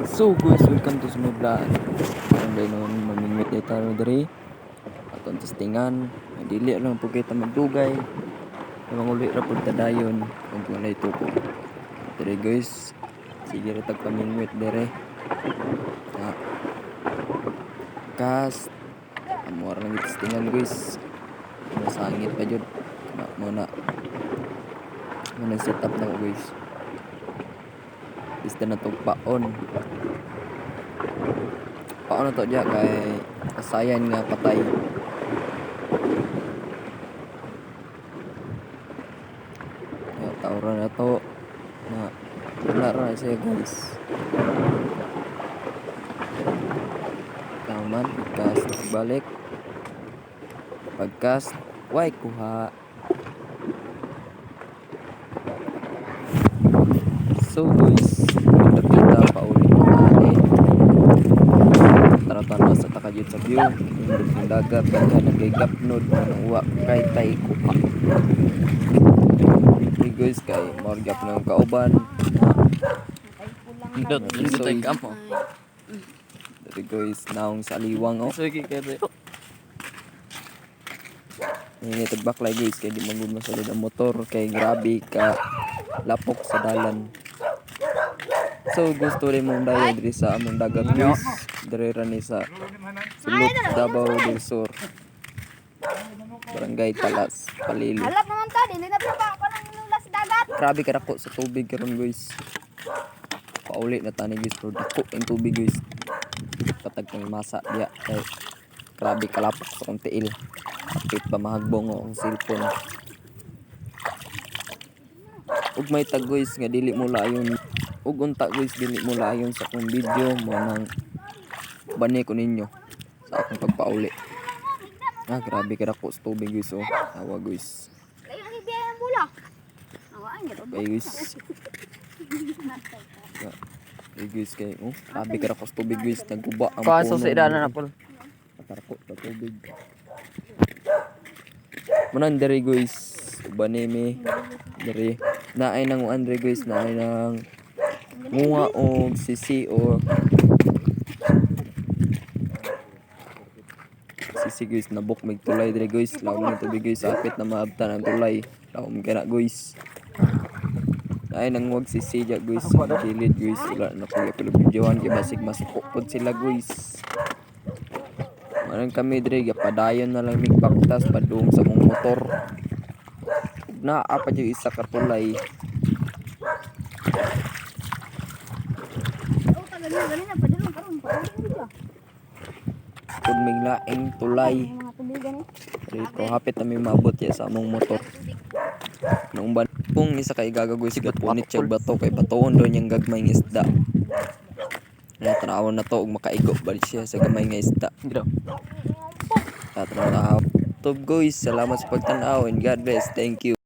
So guys, welcome to my vlog. Ang day noon mamingwit day tayo diri. Atong testingan, dili lang po kita magdugay. Mga uli ra pud tadayon ug walay tuko. Diri guys, sige ra tag pamingwit diri. Kas amo ra lang testingan guys. Masangit pa jud. Muna set up na guys. Basta na to paon. Paano to diya kay kasayan nga patay. Ya tawran na to na wala ra siya guys. Taman pagkas balik. Pagkas way kuha. So guys, kita pa ulit tani. Tara sa takajud sa view. Yung dagat kaya nagigapnod ng uwa kay tay kuha. Hey guys, kay morgap ng kauban. Dito tay kamo. Dito guys, naong sa liwang oh. Sige kay ini tagbaklay guys kay di magud masulod ang motor kay grabe ka lapok sa dalan. So gusto rin mong dayo diri sa among dagat guys. Diri ra ni sa sulok Davao del Sur. Barangay Talas, Palili. Halap naman ta, dili na pa nang lulas dagat. Grabe ka dako sa tubig karon guys. Paulit na tani guys pero dako ang tubig guys. Patag kang masa diya kay grabe kalapok sa kong tiil. Kapit pa mahagbong ang cellphone. Ug may tag guys nga dili mo layon. Ug unta guys dili mo layon sa akong video mo nang bani ko ninyo sa akong pagpauli. Grabe ka dako sa tubig guys oh. Tawa guys. Layo ni biya ang bula. Awaan gyud. Kay guys. Kay guys kay oh, grabe ka dako sa tubig guys. Nagguba ang puno. Kaso sa idanan na po. Patarko sa tubig. Manan diri guys. Bani mi diri. Naay nang Andre guys, naay nang munga o sisi o sisi guys nabok mig tulay diri guys. Laom na tubig guys, apit na maabtan ang tulay. Laom kana guys. Naay nang wag sisi ja guys, gilid guys. Wala na ko videohan kay basig masukod sila guys. Manan kami diri padayon na lang mig baktas padung sa mong motor. Na apa jud isa ka tulay. Kung may laing tulay. Rito hapit na may maabot ya sa among motor. Nung kung isa ka igagagoy sigat punit siya bato kay batoon doon yung gagmay ng isda. Kaya tanawon na to ug makaigo balik siya sa gamay nga isda. Tatanaw. Top guys, salamat sa pagtanaw and God bless. Thank you.